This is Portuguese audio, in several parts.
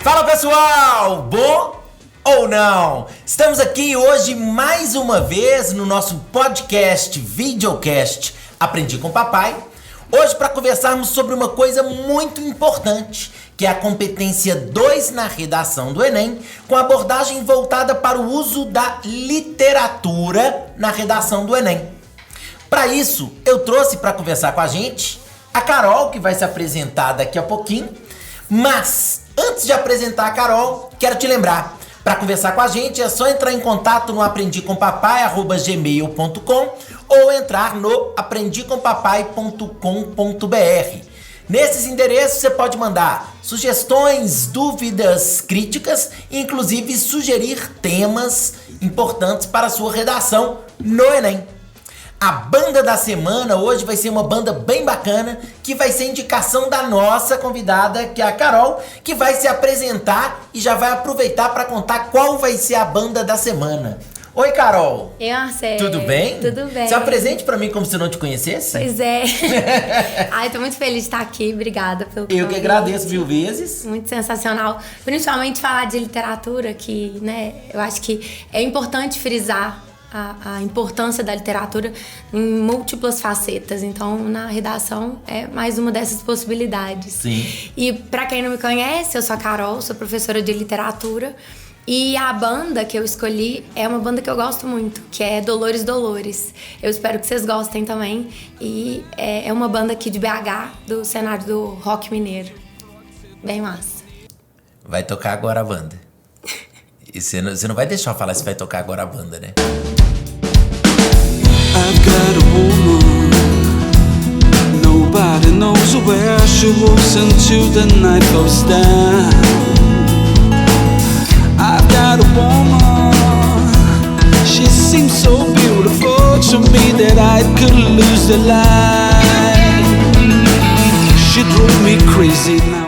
Fala pessoal, bom ou não? Estamos aqui hoje mais uma vez no nosso podcast, videocast Aprendi com Papai. Hoje para conversarmos sobre uma coisa muito importante, que é a competência 2 na redação do Enem, com abordagem voltada para o uso da literatura na redação do Enem. Para isso, eu trouxe para conversar com a gente a Carol, que vai se apresentar daqui a pouquinho. Mas, antes de apresentar a Carol, quero te lembrar, para conversar com a gente é só entrar em contato no aprendicompapai@gmail.com ou entrar no aprendicompapai.com.br. Nesses endereços você pode mandar sugestões, dúvidas, críticas e inclusive sugerir temas importantes para a sua redação no Enem. A banda da semana hoje vai ser uma banda bem bacana, que vai ser indicação da nossa convidada, que é a Carol, que vai se apresentar e já vai aproveitar para contar qual vai ser a banda da semana. Oi, Carol. Oi, Marcelo. Tudo bem? Tudo bem. Se apresente para mim como se eu não te conhecesse. Pois é. Ai, tô muito feliz de estar aqui. Obrigada pelo convite. Eu que agradeço 1000 vezes. Muito sensacional. Principalmente falar de literatura, que, né, eu acho que é importante frisar a importância da literatura em múltiplas facetas. Então, na redação é mais uma dessas possibilidades. Sim. E pra quem não me conhece, eu sou a Carol, sou professora de literatura. E a banda que eu escolhi é uma banda que eu gosto muito, que é Dolores Dolores. Eu espero que vocês gostem também. E é uma banda aqui de BH, do cenário do rock mineiro. Bem massa. Vai tocar agora a banda. E você não vai deixar eu falar se vai tocar agora a banda, né? I've got a woman, nobody knows where she walks until the night goes down. I've got a woman, she seems so beautiful to me that I could lose the light. She drove me crazy now.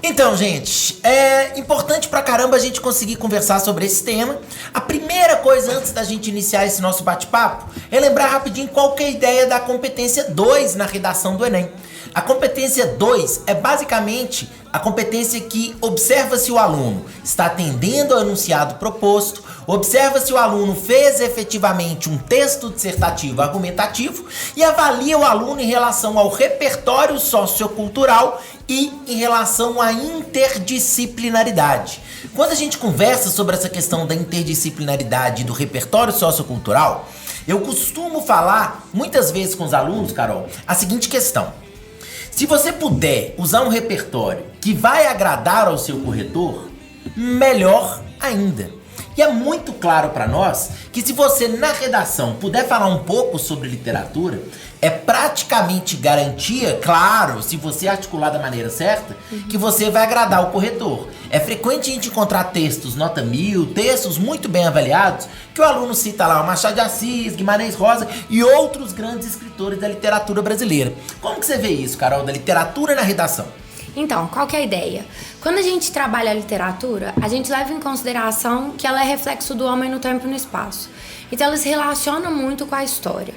Então, gente, é importante pra caramba a gente conseguir conversar sobre esse tema. A primeira coisa antes da gente iniciar esse nosso bate-papo é lembrar rapidinho qual que é a ideia da competência 2 na redação do Enem. A competência 2 é basicamente a competência que observa se o aluno está atendendo ao enunciado proposto, observa se o aluno fez efetivamente um texto dissertativo argumentativo e avalia o aluno em relação ao repertório sociocultural e em relação à interdisciplinaridade. Quando a gente conversa sobre essa questão da interdisciplinaridade e do repertório sociocultural, eu costumo falar muitas vezes com os alunos, Carol, a seguinte questão. Se você puder usar um repertório que vai agradar ao seu corretor, melhor ainda. E é muito claro para nós que se você na redação puder falar um pouco sobre literatura, é praticamente garantia, claro, se você articular da maneira certa, que você vai agradar o corretor. É frequente a gente encontrar textos nota 1000, textos muito bem avaliados, que o aluno cita lá o Machado de Assis, Guimarães Rosa e outros grandes escritores da literatura brasileira. Como que você vê isso, Carol, da literatura na redação? Então, qual que é a ideia? Quando a gente trabalha a literatura, a gente leva em consideração que ela é reflexo do homem no tempo e no espaço. Então, ela se relaciona muito com a história.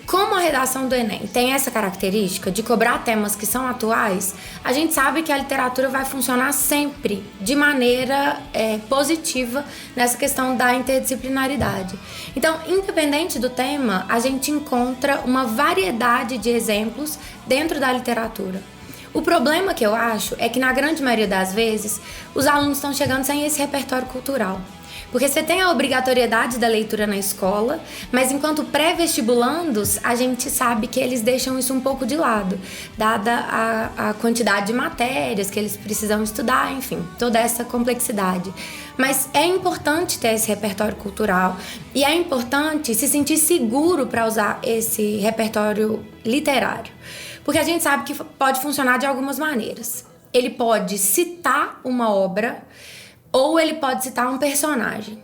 Como a redação do Enem tem essa característica de cobrar temas que são atuais, a gente sabe que a literatura vai funcionar sempre de maneira positiva nessa questão da interdisciplinaridade. Então, independente do tema, a gente encontra uma variedade de exemplos dentro da literatura. O problema que eu acho é que, na grande maioria das vezes, os alunos estão chegando sem esse repertório cultural. Porque você tem a obrigatoriedade da leitura na escola, mas enquanto pré-vestibulandos, a gente sabe que eles deixam isso um pouco de lado, dada a quantidade de matérias que eles precisam estudar, enfim, toda essa complexidade. Mas é importante ter esse repertório cultural e é importante se sentir seguro para usar esse repertório literário. Porque a gente sabe que pode funcionar de algumas maneiras. Ele pode citar uma obra ou ele pode citar um personagem,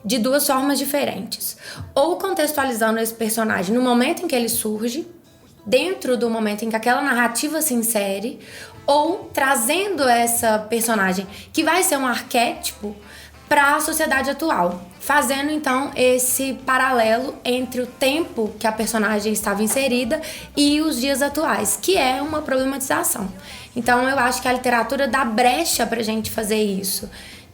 de duas formas diferentes. Ou contextualizando esse personagem no momento em que ele surge, dentro do momento em que aquela narrativa se insere, ou trazendo essa personagem, que vai ser um arquétipo, para a sociedade atual. fazendo então esse paralelo entre o tempo que a personagem estava inserida e os dias atuais, que é uma problematização. Então eu acho que a literatura dá brecha pra gente fazer isso.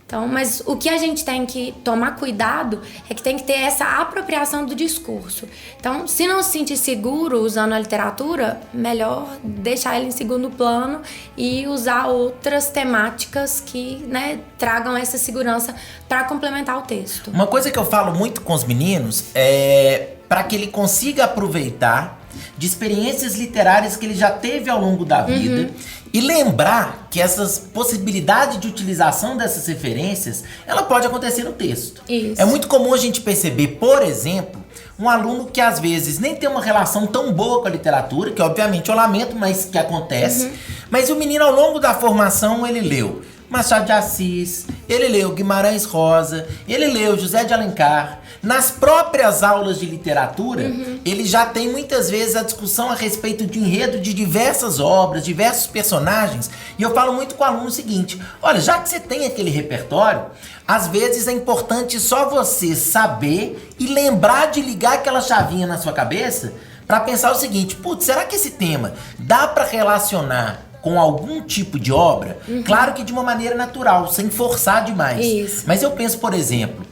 Então, mas o que a gente tem que tomar cuidado é que tem que ter essa apropriação do discurso. Então, se não se sentir seguro usando a literatura, melhor deixar ela em segundo plano e usar outras temáticas que, né, tragam essa segurança para complementar o texto. Uma coisa que eu falo muito com os meninos é para que ele consiga aproveitar de experiências literárias que ele já teve ao longo da vida e lembrar que essas possibilidades de utilização dessas referências, ela pode acontecer no texto. Isso. É muito comum a gente perceber, por exemplo, um aluno que às vezes nem tem uma relação tão boa com a literatura, que obviamente eu lamento, mas que acontece, mas o menino ao longo da formação ele leu Machado de Assis, ele leu Guimarães Rosa, ele leu José de Alencar. Nas próprias aulas de literatura, ele já tem muitas vezes a discussão a respeito de enredo de diversas obras, diversos personagens. E eu falo muito com o aluno o seguinte: olha, já que você tem aquele repertório, às vezes é importante só você saber e lembrar de ligar aquela chavinha na sua cabeça para pensar o seguinte: putz, será que esse tema dá para relacionar com algum tipo de obra? Claro que de uma maneira natural, sem forçar demais. Isso. Mas eu penso, por exemplo,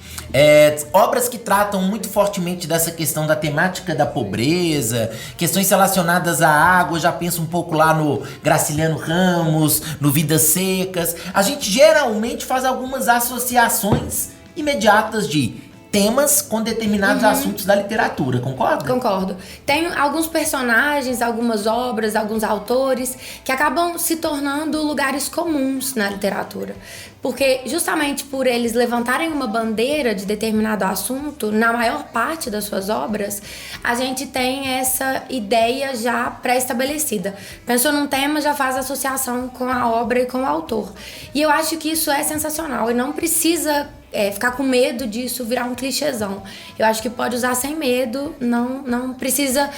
obras que tratam muito fortemente dessa questão da temática da pobreza, questões relacionadas à água. Eu já penso um pouco lá no Graciliano Ramos, no Vidas Secas. A gente geralmente faz algumas associações imediatas de temas com determinados assuntos da literatura, concorda? Concordo. Tem alguns personagens, algumas obras, alguns autores que acabam se tornando lugares comuns na literatura. Porque justamente por eles levantarem uma bandeira de determinado assunto, na maior parte das suas obras, a gente tem essa ideia já pré-estabelecida. Pensou num tema, já faz associação com a obra e com o autor. E eu acho que isso é sensacional e não precisa ficar com medo disso virar um clichêzão. Eu acho que pode usar sem medo, não precisa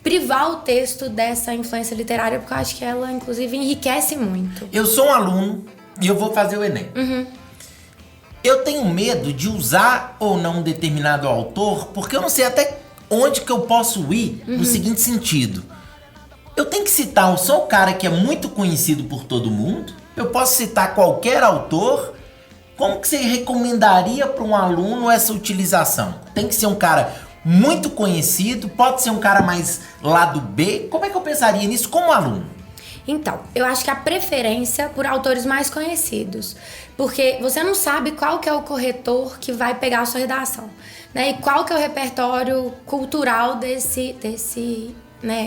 privar o texto dessa influência literária, porque eu acho que ela, inclusive, enriquece muito. Eu sou um aluno e eu vou fazer o Enem. Eu tenho medo de usar ou não um determinado autor, porque eu não sei até onde que eu posso ir no seguinte sentido. Eu tenho que citar, eu sou um cara que é muito conhecido por todo mundo, eu posso citar qualquer autor. Como que você recomendaria para um aluno essa utilização? Tem que ser um cara muito conhecido? Pode ser um cara mais lado B? Como é que eu pensaria nisso como aluno? Então, eu acho que a preferência por autores mais conhecidos. Porque você não sabe qual que é o corretor que vai pegar a sua redação, né? E qual que é o repertório cultural desse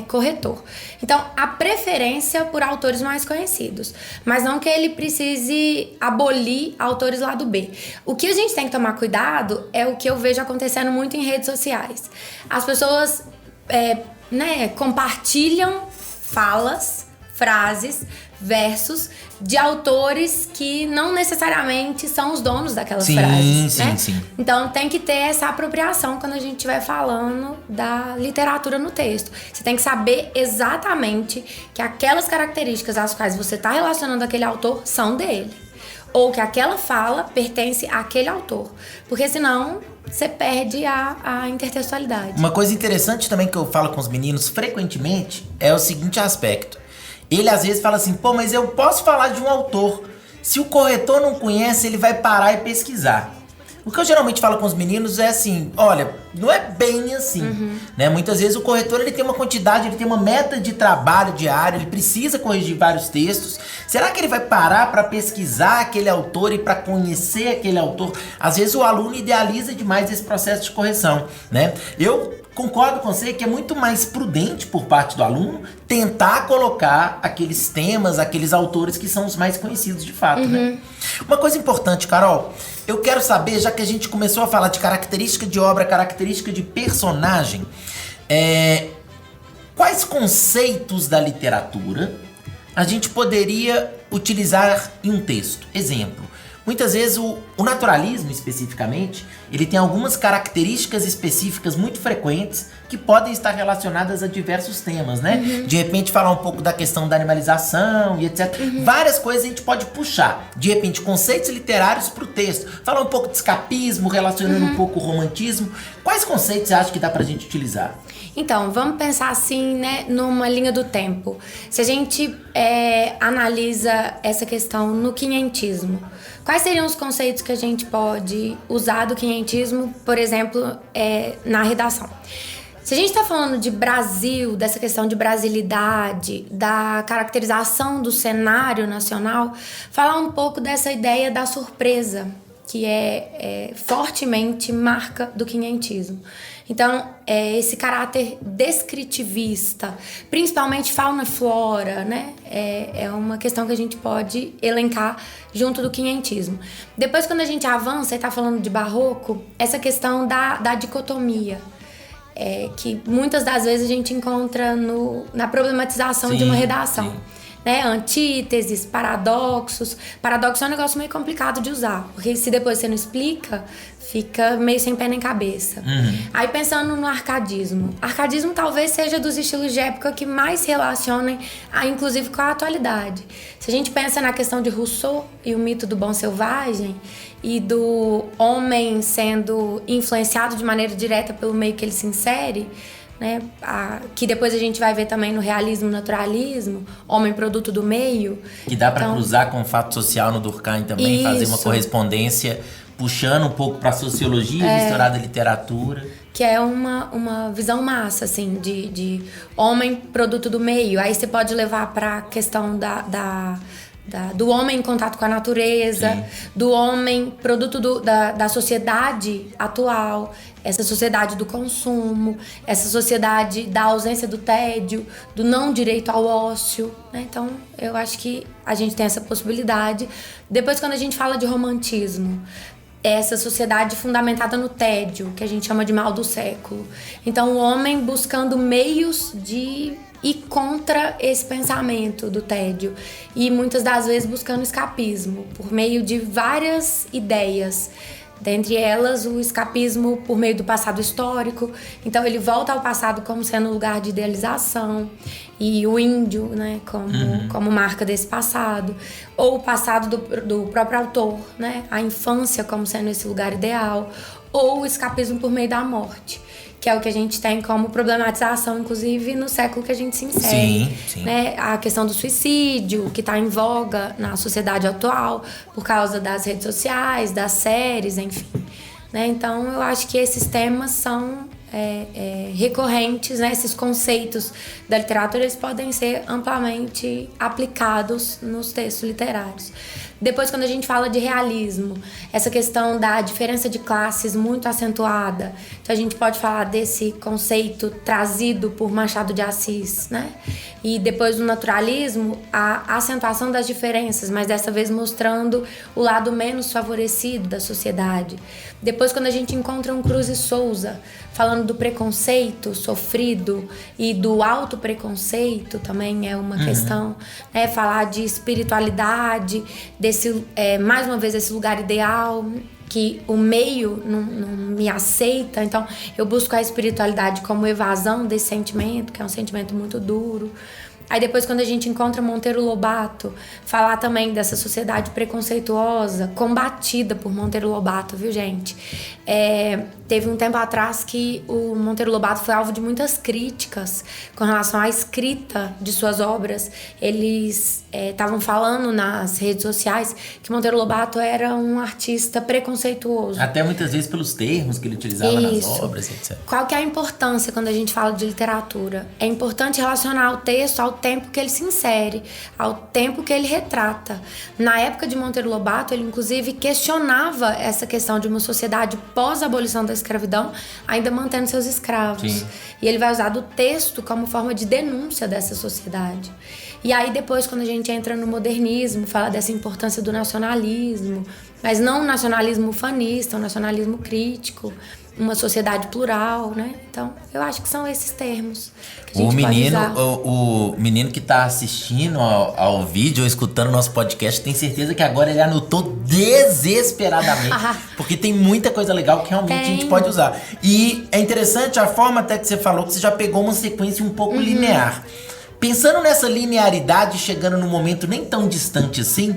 corretor. Então, a preferência por autores mais conhecidos, mas não que ele precise abolir autores lá do B. O que a gente tem que tomar cuidado é o que eu vejo acontecendo muito em redes sociais. As pessoas compartilham falas, frases, versos de autores que não necessariamente são os donos daquelas frases, né? Sim. Então tem que ter essa apropriação quando a gente estiver falando da literatura no texto. Você tem que saber exatamente que aquelas características às quais você está relacionando aquele autor são dele. Ou que aquela fala pertence àquele autor. Porque senão você perde a intertextualidade. Uma coisa interessante também que eu falo com os meninos frequentemente é o seguinte aspecto. Ele às vezes fala assim, pô, mas eu posso falar de um autor. Se o corretor não conhece, ele vai parar e pesquisar. O que eu geralmente falo com os meninos é assim, olha, não é bem assim, né? Muitas vezes o corretor ele tem uma quantidade, ele tem uma meta de trabalho diário, ele precisa corrigir vários textos. Será que ele vai parar para pesquisar aquele autor e para conhecer aquele autor? Às vezes o aluno idealiza demais esse processo de correção, né? Eu concordo com você que é muito mais prudente por parte do aluno tentar colocar aqueles temas, aqueles autores que são os mais conhecidos de fato, né? Uma coisa importante, Carol, eu quero saber, já que a gente começou a falar de característica de obra, característica de personagem, quais conceitos da literatura a gente poderia utilizar em um texto? Exemplo, muitas vezes o naturalismo, especificamente, ele tem algumas características específicas muito frequentes que podem estar relacionadas a diversos temas, né? De repente falar um pouco da questão da animalização e etc. Várias coisas a gente pode puxar. De repente, conceitos literários para o texto. Falar um pouco de escapismo, relacionando um pouco o romantismo. Quais conceitos você acha que dá pra gente utilizar? Então, vamos pensar assim, né, numa linha do tempo. Se a gente analisa essa questão no quinhentismo, quais seriam os conceitos que a gente pode usar do quinhentismo, por exemplo, na redação? Se a gente está falando de Brasil, dessa questão de brasilidade, da caracterização do cenário nacional, falar um pouco dessa ideia da surpresa, que é fortemente marca do quinhentismo. Então, esse caráter descritivista, principalmente fauna e flora, né? É uma questão que a gente pode elencar junto do quinhentismo. Depois, quando a gente avança e está falando de barroco, essa questão da dicotomia, que muitas das vezes a gente encontra na problematização de uma redação. Né? Antíteses, paradoxos. Paradoxo é um negócio meio complicado de usar, porque se depois você não explica, fica meio sem pé nem cabeça. Aí pensando no arcadismo. Arcadismo talvez seja dos estilos de época que mais se relacionem, inclusive, com a atualidade. Se a gente pensa na questão de Rousseau e o mito do bom selvagem, e do homem sendo influenciado de maneira direta pelo meio que ele se insere, né, que depois a gente vai ver também no realismo, naturalismo, homem produto do meio. Que dá para cruzar com o fato social no Durkheim também, fazer uma correspondência puxando um pouco para sociologia misturada à literatura. Que é uma visão massa, assim, de homem produto do meio. Aí você pode levar para a questão do homem em contato com a natureza, do homem produto da sociedade atual, essa sociedade do consumo, essa sociedade da ausência do tédio, do não direito ao ócio, né? Então, eu acho que a gente tem essa possibilidade. Depois, quando a gente fala de romantismo, essa sociedade fundamentada no tédio, que a gente chama de mal do século. Então, o homem buscando meios de ir contra esse pensamento do tédio e muitas das vezes buscando escapismo por meio de várias ideias. Dentre elas, o escapismo por meio do passado histórico. Então, ele volta ao passado como sendo um lugar de idealização. E o índio, né, como marca desse passado. Ou o passado do próprio autor, né? A infância como sendo esse lugar ideal. Ou o escapismo por meio da morte, que é o que a gente tem como problematização, inclusive, no século que a gente se insere. Sim. Né? A questão do suicídio, que está em voga na sociedade atual, por causa das redes sociais, das séries, enfim. Né? Então, eu acho que esses temas são recorrentes, né? Esses conceitos da literatura, eles podem ser amplamente aplicados nos textos literários. Depois, quando a gente fala de realismo, essa questão da diferença de classes muito acentuada, então a gente pode falar desse conceito trazido por Machado de Assis, né? E depois do naturalismo, a acentuação das diferenças, mas dessa vez mostrando o lado menos favorecido da sociedade. Depois, quando a gente encontra um Cruz e Souza, falando do preconceito sofrido e do autopreconceito, também é uma questão, né? Falar de espiritualidade, mais uma vez, esse lugar ideal, que o meio não me aceita, então eu busco a espiritualidade como evasão desse sentimento, que é um sentimento muito duro. Aí depois, quando a gente encontra Monteiro Lobato, falar também dessa sociedade preconceituosa, combatida por Monteiro Lobato, viu, gente? Teve um tempo atrás que o Monteiro Lobato foi alvo de muitas críticas com relação à escrita de suas obras. Eles estavam falando nas redes sociais que Monteiro Lobato era um artista preconceituoso. Até muitas vezes pelos termos que ele utilizava nas obras, etc. Qual que é a importância quando a gente fala de literatura? É importante relacionar o texto ao tempo que ele se insere, ao tempo que ele retrata. Na época de Monteiro Lobato, ele inclusive questionava essa questão de uma sociedade pós-abolição da escravidão, ainda mantendo seus escravos. Sim. E ele vai usar do texto como forma de denúncia dessa sociedade. E aí depois, quando a gente entra no modernismo, fala dessa importância do nacionalismo, mas não o nacionalismo ufanista, o nacionalismo crítico, uma sociedade plural, né? Então, eu acho que são esses termos que a gente o menino que tá assistindo ao vídeo ou escutando o nosso podcast, tem certeza que agora ele anotou desesperadamente. Porque tem muita coisa legal que realmente a gente pode usar. E é interessante a forma até que você falou, que você já pegou uma sequência um pouco linear. Pensando nessa linearidade, chegando num momento nem tão distante assim,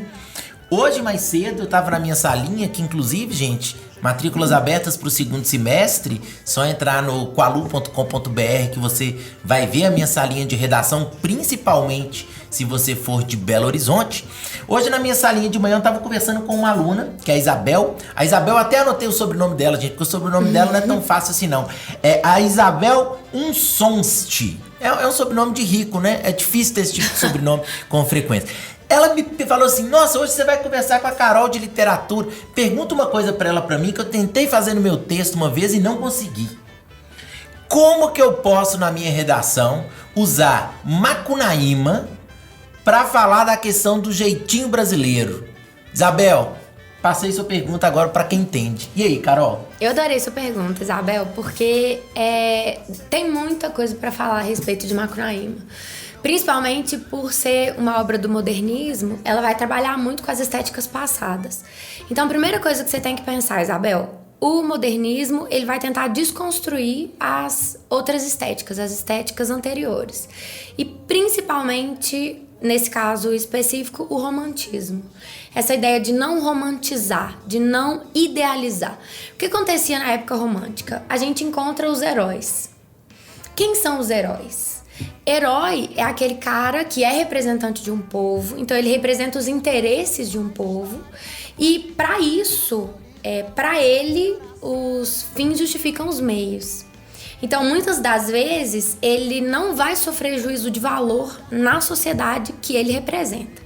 hoje mais cedo eu tava na minha salinha, que inclusive, gente, matrículas abertas para o segundo semestre, só entrar no qualu.com.br que você vai ver a minha salinha de redação, principalmente se você for de Belo Horizonte. Hoje na minha salinha de manhã eu tava conversando com uma aluna, que é a Isabel. A Isabel, até anotei o sobrenome dela, gente, porque o sobrenome dela não é tão fácil assim não. É a Isabel Unsonsti. É um sobrenome de rico, né? É difícil ter esse tipo de sobrenome com frequência. Ela me falou assim, nossa, hoje você vai conversar com a Carol de literatura. Pergunta uma coisa pra ela, pra mim, que eu tentei fazer no meu texto uma vez e não consegui. Como que eu posso, na minha redação, usar Macunaíma pra falar da questão do jeitinho brasileiro? Isabel, passei sua pergunta agora pra quem entende. E aí, Carol? Eu adorei sua pergunta, Isabel, porque tem muita coisa pra falar a respeito de Macunaíma. Principalmente por ser uma obra do modernismo, ela vai trabalhar muito com as estéticas passadas. Então, a primeira coisa que você tem que pensar, Isabel, o modernismo ele vai tentar desconstruir as outras estéticas, as estéticas anteriores. E principalmente, nesse caso específico, o romantismo. Essa ideia de não romantizar, de não idealizar. O que acontecia na época romântica? A gente encontra os heróis. Quem são os heróis? Herói é aquele cara que é representante de um povo, então ele representa os interesses de um povo e para isso, para ele, os fins justificam os meios. Então, muitas das vezes, ele não vai sofrer juízo de valor na sociedade que ele representa.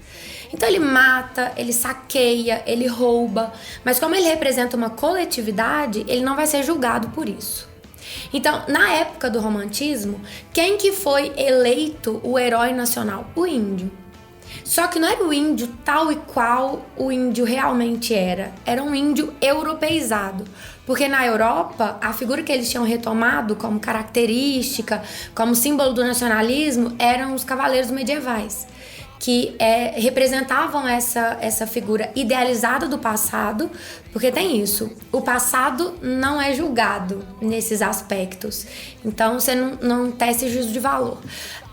Então, ele mata, ele saqueia, ele rouba, mas como ele representa uma coletividade, ele não vai ser julgado por isso. Então, na época do romantismo, quem que foi eleito o herói nacional? O índio. Só que não era o índio tal e qual o índio realmente era. Era um índio europeizado. Porque na Europa, a figura que eles tinham retomado como característica, como símbolo do nacionalismo, eram os cavaleiros medievais, que representavam essa figura idealizada do passado, porque tem isso, o passado não é julgado nesses aspectos, então você não tece juízo de valor.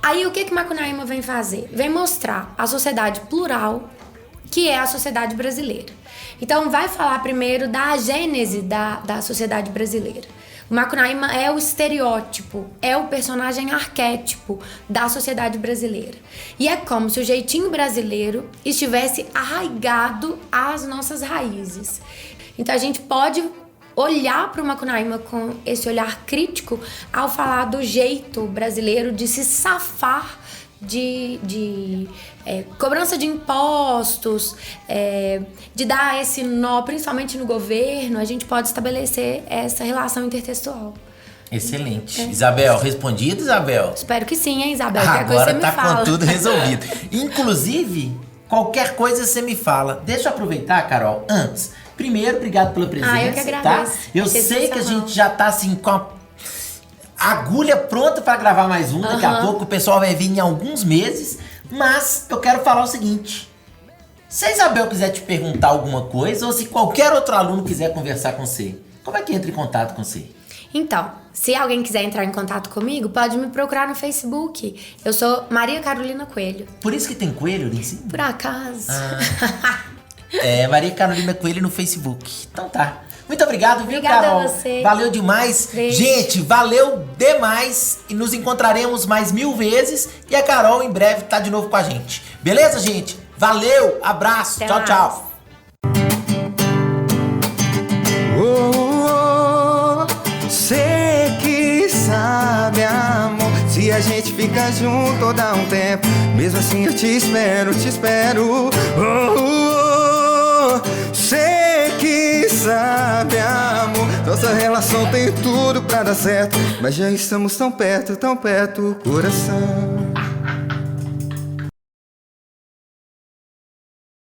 Aí o que Macunaíma vem fazer? Vem mostrar a sociedade plural, que é a sociedade brasileira. Então vai falar primeiro da gênese da sociedade brasileira. O Macunaíma é o estereótipo, é o personagem arquétipo da sociedade brasileira. E é como se o jeitinho brasileiro estivesse arraigado às nossas raízes. Então a gente pode olhar para o Macunaíma com esse olhar crítico ao falar do jeito brasileiro de se safar de cobrança de impostos, de dar esse nó, principalmente no governo, a gente pode estabelecer essa relação intertextual. Excelente. Isabel, respondido, Isabel? Espero que sim, hein, Isabel? Agora tá com tudo resolvido. Inclusive, qualquer coisa você me fala. Deixa eu aproveitar, Carol, antes. Primeiro, obrigado pela presença. Eu que agradeço. Tá? Eu sei que a gente já tá assim com a agulha pronta para gravar mais um. Daqui a pouco o pessoal vai vir em alguns meses. Mas eu quero falar o seguinte. Se a Isabel quiser te perguntar alguma coisa, ou se qualquer outro aluno quiser conversar com você, como é que entra em contato com você? Então, se alguém quiser entrar em contato comigo, pode me procurar no Facebook. Eu sou Maria Carolina Coelho. Por isso que tem coelho ali em cima? Por acaso. Maria Carolina Coelho no Facebook. Então tá. Muito obrigado, viu, Obrigada Carol? a você. Valeu demais. Beijo. Gente, valeu demais. E nos encontraremos mais 1000 vezes. E a Carol em breve tá de novo com a gente. Beleza, gente? Valeu, abraço. Até tchau, mais. tchau. Sei que sabe, amor, se a gente fica junto ou dá um tempo. Mesmo assim eu te espero, te espero. Sei que sabe, amor, nossa relação tem tudo pra dar certo, mas já estamos tão perto, coração.